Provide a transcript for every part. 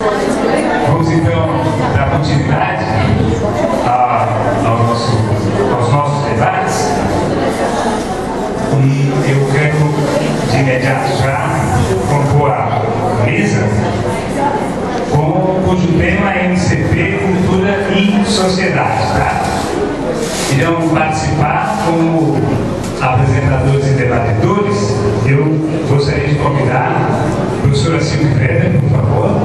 Vamos então dar continuidade aos nossos debates e eu quero de imediato já compor a mesa cujo tema é MCP, Cultura e Sociedade. Tá? Irão participar como apresentadores e debatedores. Eu gostaria de convidar a professora Silvia Weber, por favor.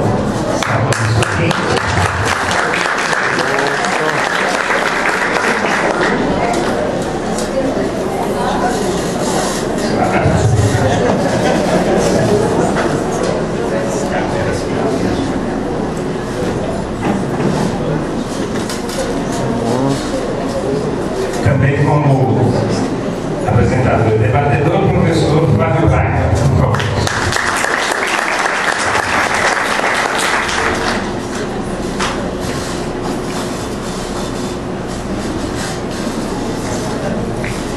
Também como apresentador e debatedor, o professor Flávio Wagner, por favor.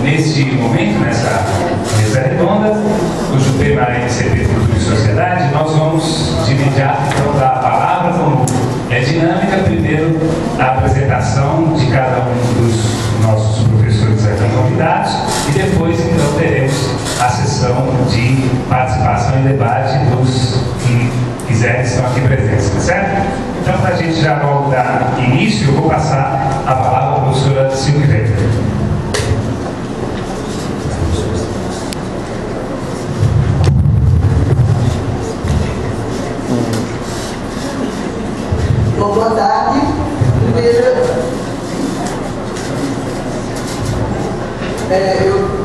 Neste momento, nessa mesa redonda, cujo tema é MCP, Cultura e Sociedade, nós vamos de imediato então dar a palavra, como é dinâmica, primeiro a apresentação de cada um dos nossos professores aqui convidados e depois então teremos a sessão de participação e debate dos que quiserem estão aqui presentes, tá certo? Então, para a gente já logo dar início, eu vou passar a palavra à professora Silvia Weber. Bom, boa tarde.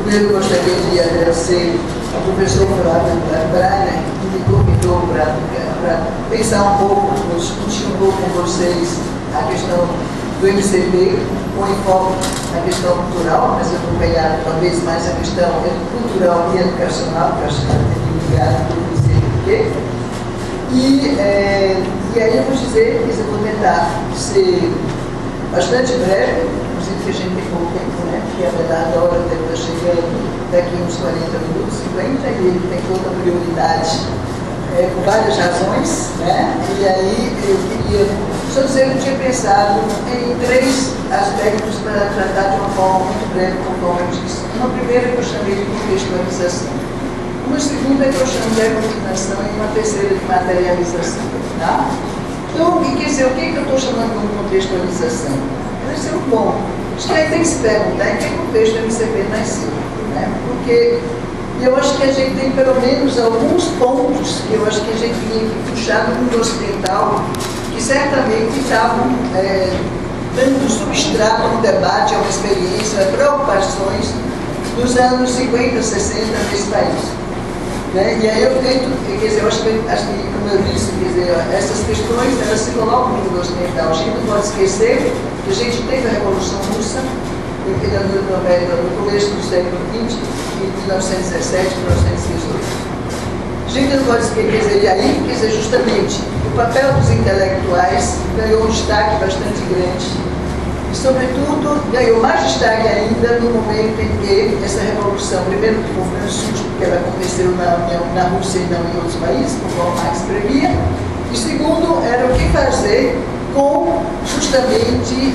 Eu gostaria de agradecer ao professor Flávio Brainer, que me convidou para pensar um pouco, discutir um pouco com vocês a questão do MCP, com enfoque na questão cultural, mas eu vou pegar talvez mais a questão cultural e educacional, que eu acho que tem ligado com o MCP. E aí eu vou dizer que eu vou tentar ser bastante breve, inclusive que a gente tem pouco tempo, né? Porque a verdade a hora deve estar chegando daqui uns 40 minutos, 50, e ele tem toda a prioridade por várias razões, né? E aí eu queria só dizer que eu tinha pensado em 3 aspectos para tratar de uma forma muito breve, conforme eu disse. Uma primeira que eu chamei de contextualização. Uma segunda que eu chamo de aglutinação e uma terceira de materialização. Tá? Então, quer dizer, o que eu estou chamando de contextualização? Deve ser um bom. Acho que aí tem que se perguntar em que contexto o MCP nasceu. Né? Porque eu acho que a gente tem pelo menos alguns pontos que eu acho que a gente tinha que puxar no mundo ocidental, que certamente estavam dando substrato a um debate, a uma experiência, a preocupações dos anos 50, 60 nesse país. Né? E aí eu tento, quer dizer, eu acho que como eu disse, quer dizer, essas questões elas se colocam no mundo ocidental. A gente não pode esquecer que a gente teve a Revolução Russa no começo do século XX, de 1917 a 1918. A gente não pode esquecer, quer dizer, e aí, quer dizer, justamente, o papel dos intelectuais ganhou um destaque bastante grande. E, sobretudo, ganhou mais destaque ainda no momento em que essa revolução, primeiro que foi um susto, porque ela aconteceu na Rússia e não em outros países, conforme Marx previa, e segundo, era o que fazer com, justamente,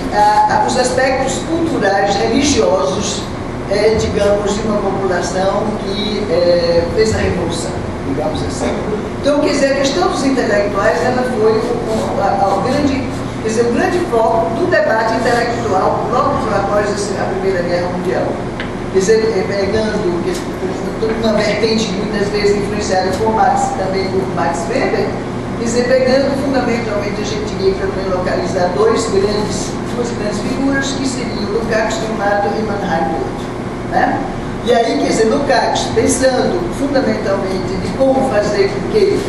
os aspectos culturais, religiosos, digamos, de uma população que fez a revolução, digamos assim. Então, quer dizer, a questão dos intelectuais, ela foi o grande foco do debate intelectual logo após a Primeira Guerra Mundial. Quer dizer, pegando uma vertente muitas vezes influenciada por Marx, também por Max Weber, quer dizer, pegando fundamentalmente, a gente teria que localizar duas grandes figuras, que seriam Lukács de um lado e Mannheim do outro. Né? E aí, quer dizer, Lukács, pensando fundamentalmente de como fazer com que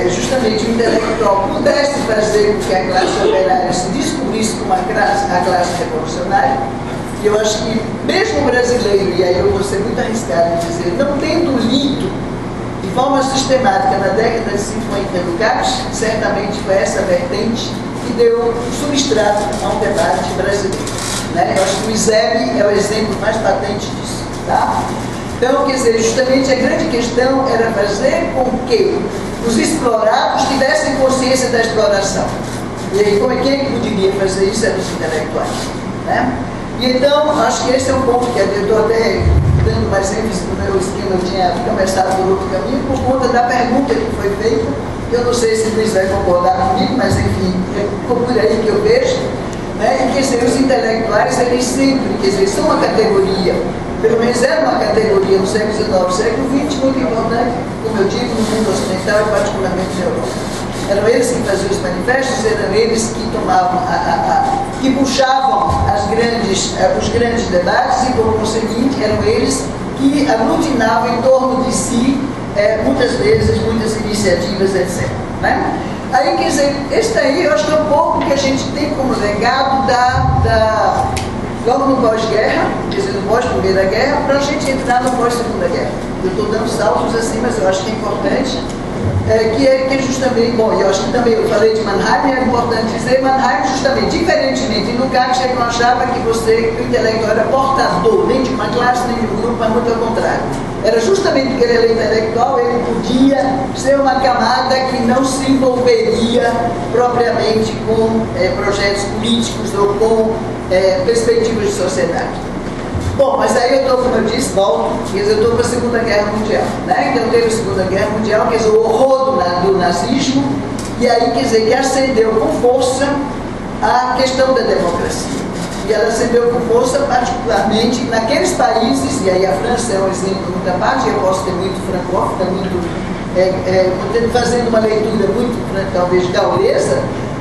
justamente o intelectual pudesse fazer com que a classe operária se descobrisse como a classe revolucionária. E eu acho que mesmo o brasileiro, e aí eu vou ser muito arriscado em dizer, não tendo lido de forma sistemática na década de 50 Lukács, certamente foi essa vertente que deu substrato a um debate brasileiro. Né? Eu acho que o ISEB é o exemplo mais patente disso. Tá? Então, quer dizer, justamente a grande questão era fazer com que os explorados tivessem consciência da exploração. E aí, como é que poderia fazer isso? Eram os intelectuais, né? E então, acho que esse é um ponto que eu estou até dando mais ênfase no meu esquema, eu tinha começado por outro caminho, por conta da pergunta que foi feita. Eu não sei se o Luiz vai concordar comigo, mas enfim, é por aí que eu vejo, né? Quer dizer, os intelectuais, eles sempre, quer dizer, são uma categoria, pelo menos era uma categoria no século XIX, século XX, muito importante, como eu digo, no mundo ocidental e particularmente na Europa. Eram eles que faziam os manifestos, eram eles que tomavam, que puxavam os grandes debates e, por conseguinte, eram eles que aglutinavam em torno de si, muitas vezes, muitas iniciativas, etc. Né? Aí, quer dizer, este aí eu acho que é um pouco que a gente tem como legado logo no pós-guerra, quer dizer, no pós-primeira guerra, para a gente entrar no pós-segunda guerra. Eu estou dando saltos assim, mas eu acho que é importante. Que é justamente, bom, eu acho que também eu falei de Mannheim, é importante dizer, Mannheim justamente, diferentemente do Lukács, ele não achava que o intelectual era portador, nem de uma classe, nem de um grupo, mas muito ao contrário. Era justamente porque ele era intelectual, ele podia ser uma camada que não se envolveria propriamente com projetos políticos ou com perspectivas de sociedade. Bom, mas aí eu estou, como eu disse, volto, quer dizer, eu estou para a Segunda Guerra Mundial, né? Então teve a Segunda Guerra Mundial, quer dizer, o horror do nazismo, e aí, quer dizer, que acendeu com força a questão da democracia. E ela acendeu com força, particularmente naqueles países, e aí a França é um exemplo muito à parte, eu posso ter muito francófona, muito, fazendo uma leitura muito, talvez, gaulesa,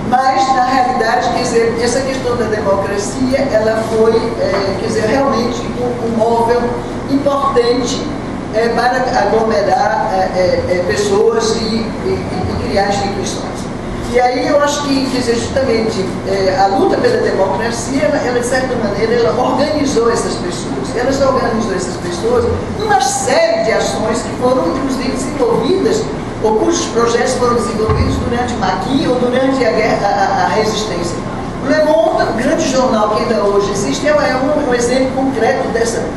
mas, na realidade, quer dizer, essa questão da democracia, ela foi, quer dizer, realmente um móvel importante para aglomerar pessoas e criar instituições. E aí eu acho que, quer dizer, justamente, a luta pela democracia, ela, de certa maneira, ela organizou essas pessoas. Ela só organizou essas pessoas numa série de ações que foram, inclusive, desenvolvidas ou cujos projetos foram desenvolvidos durante o Maquis ou durante a resistência. O Le Monde, o grande jornal que ainda hoje existe, é um exemplo concreto dessa luta.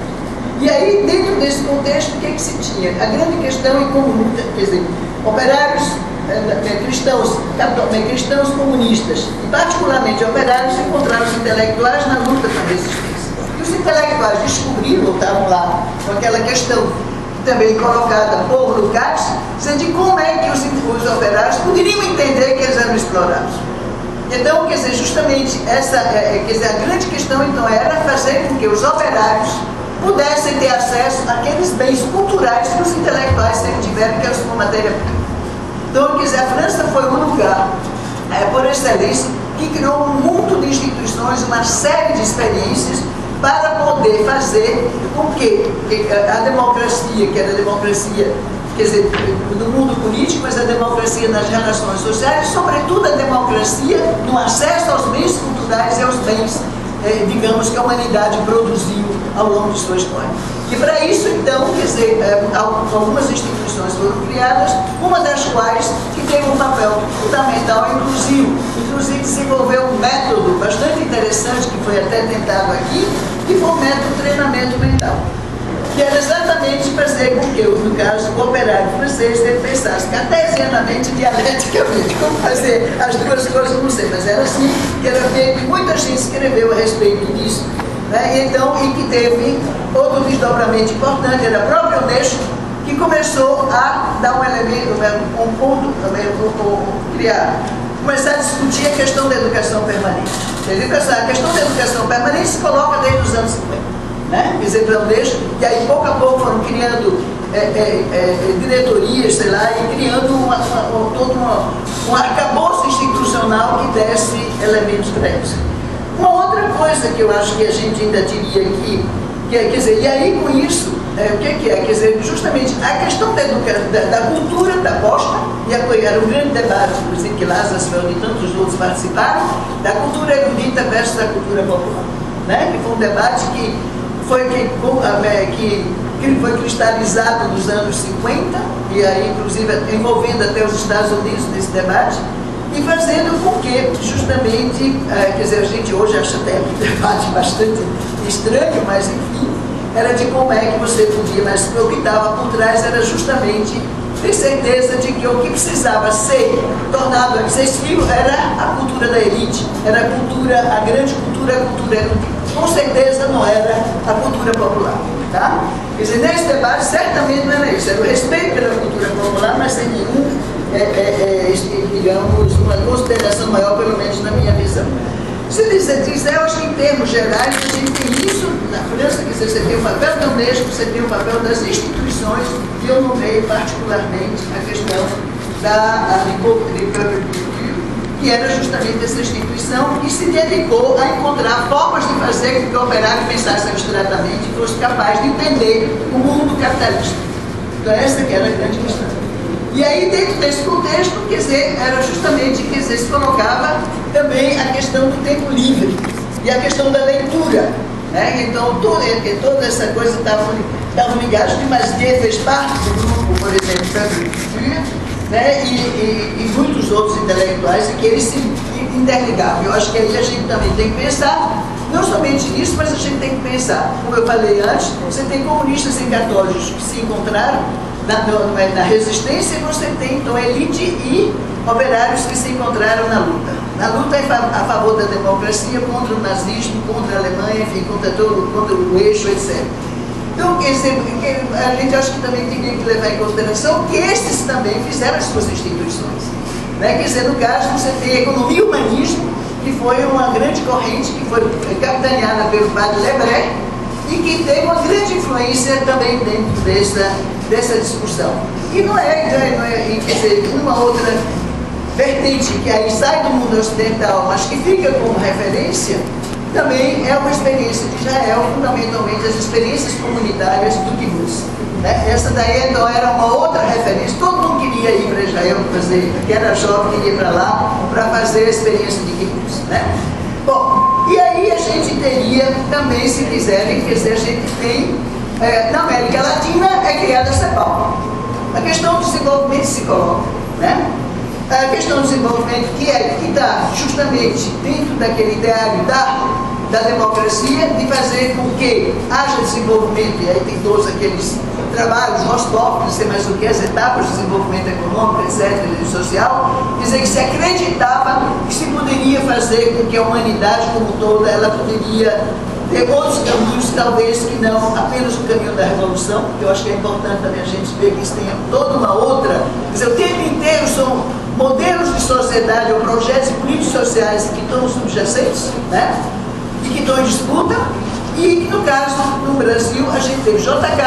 E aí, dentro desse contexto, o que se tinha? A grande questão em comum, quer dizer, operários cristãos comunistas, e particularmente operários, encontraram os intelectuais na luta pela resistência. E os intelectuais descobriram, estavam lá com aquela questão também colocada por Lukács, de como é que os operários poderiam entender que eles eram explorados. Então, quer dizer, justamente essa, quer dizer, a grande questão então era fazer com que os operários pudessem ter acesso àqueles bens culturais que os intelectuais sempre tiveram, que é a sua matéria-prima. Então, quer dizer, a França foi um lugar, por excelência, que criou um mundo de instituições, uma série de experiências para poder fazer com que a democracia, que era a democracia, quer dizer, no mundo político, mas a democracia nas relações sociais, e sobretudo a democracia no acesso aos bens culturais e aos bens, digamos, que a humanidade produziu ao longo de sua história. E para isso, então, quer dizer, algumas instituições foram criadas, uma das quais que teve um papel fundamental, inclusive desenvolveu um método bastante interessante, que foi até tentado aqui, que foi o método de treinamento mental. Que era exatamente fazer com que, no caso, o operário francês, ele pensasse cartesianamente, dialeticamente, como fazer as duas coisas, não sei, mas era assim, que era feito, e muita gente escreveu a respeito disso, né? E que teve outro desdobramento importante, era a própria Unesco, que começou a dar um elemento, um ponto, começar a discutir a questão da educação permanente. A questão da educação permanente se coloca desde os anos 50. Né? Quer dizer, pela Unesco, e aí pouco a pouco foram criando diretorias, sei lá, e criando todo um arcabouço institucional que desse elementos para isso. Uma outra coisa que eu acho que a gente ainda diria aqui, quer dizer, e aí com isso, o que é? Quer dizer, justamente a questão da cultura da posta, e era um grande debate, por exemplo, que Lazarsfeld e tantos outros participaram, da cultura erudita versus a cultura popular, né? Que foi um debate que foi cristalizado nos anos 50, e aí, inclusive, envolvendo até os Estados Unidos nesse debate, e fazendo com que, justamente, quer dizer, a gente hoje acha até um debate bastante estranho, mas enfim, era de como é que você podia, mas o que estava por trás era justamente ter certeza de que o que precisava ser tornado acessível era a cultura da elite, era a cultura, a grande cultura, a cultura erudita. Com certeza não era a cultura popular. Tá? Quer dizer, nesse debate certamente não era isso, era o respeito pela cultura popular, mas sem nenhum, digamos, uma consideração maior, pelo menos na minha visão. Se dizer, eu acho que em termos gerais a gente tem isso na França, quer dizer, você tem o papel da Unesco, você tem o papel das instituições, e eu nomeei particularmente a questão da Republic que era justamente essa instituição que se dedicou a encontrar formas de fazer com que o operário pensasse abstratamente e fosse capaz de entender o mundo capitalista. Então essa que era a grande questão. E aí, dentro desse contexto, quer dizer, era justamente, quer dizer, se colocava também a questão do tempo livre e a questão da leitura. Né? Então, toda essa coisa estava ligada, que Masdier fez parte do grupo, por exemplo, né? E muitos outros intelectuais, e que eles se interligavam. Eu acho que aí a gente também tem que pensar, não somente nisso, mas a gente tem que pensar, como eu falei antes, você tem comunistas e católicos que se encontraram na resistência, e você tem então elite e operários que se encontraram na luta. Na luta a favor da democracia, contra o nazismo, contra a Alemanha, enfim, contra o eixo, etc. Então, quer dizer, a gente acha que também tem que levar em consideração que estes também fizeram as suas instituições. Né? Quer dizer, no caso, você tem a economia e o humanismo, que foi uma grande corrente, que foi capitaneada pelo padre Lebré, e que teve uma grande influência também dentro dessa discussão. E não é, quer dizer, uma outra vertente que aí sai do mundo ocidental, mas que fica como referência, também é uma experiência de Israel, fundamentalmente as experiências comunitárias do kibbutz. Né? Essa daí então era uma outra referência. Todo mundo queria ir para Israel fazer, que era jovem, queria ir para lá para fazer a experiência de kibbutz. Né? Bom, e aí a gente teria também, se quiserem, quer dizer, a gente tem, na América Latina é criada a CEPAL. A questão do desenvolvimento se coloca. Né? A questão do desenvolvimento que está justamente dentro daquele ideário da democracia, de fazer com que haja desenvolvimento, e aí tem todos aqueles trabalhos, Rostov, não sei mais o que, as etapas de desenvolvimento econômico, etc., e social, quer dizer que se acreditava que se poderia fazer com que a humanidade como toda, ela poderia ter outros caminhos, talvez que não apenas o caminho da revolução, que eu acho que é importante também a gente ver que isso tem toda uma outra, quer dizer, o tempo inteiro são modelos de sociedade ou projetos políticos sociais que estão subjacentes, né? E que estão em disputa, e que no caso, no Brasil, a gente teve JK,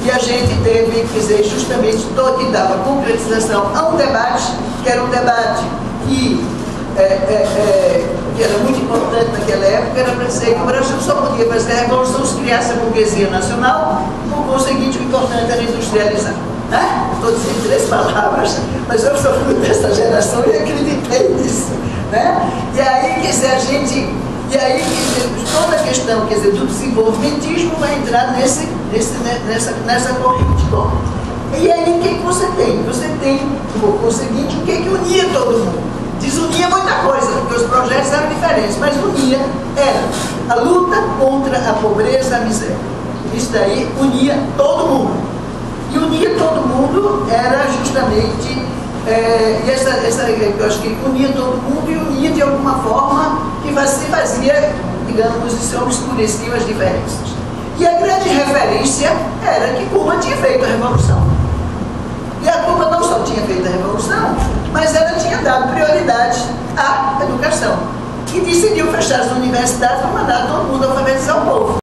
e a gente teve, quer dizer, justamente todo que dava concretização a um debate, que era um debate que era muito importante naquela época, era para dizer que o Brasil só podia fazer a revolução se criasse a burguesia nacional, por conseguinte, o importante era industrializar. Né? Estou dizendo 3 palavras, mas eu sou fruto dessa geração e acreditei nisso. Né? E aí, quer dizer, quer dizer, toda a questão, quer dizer, do desenvolvimentismo vai entrar nessa corrente. Bom, e aí o que você tem? Você tem o seguinte, o que unia todo mundo? Desunia muita coisa, porque os projetos eram diferentes, mas unia era a luta contra a pobreza e a miséria. Isso daí unia todo mundo. E unia todo mundo era justamente, eu acho que unia todo mundo e unia de alguma forma que se fazia, digamos, se obscurecia as diferenças. E a grande referência era que Cuba tinha feito a Revolução. E a Cuba não só tinha feito a Revolução, mas ela tinha dado prioridade à educação. E decidiu fechar as universidades para mandar todo mundo alfabetizado.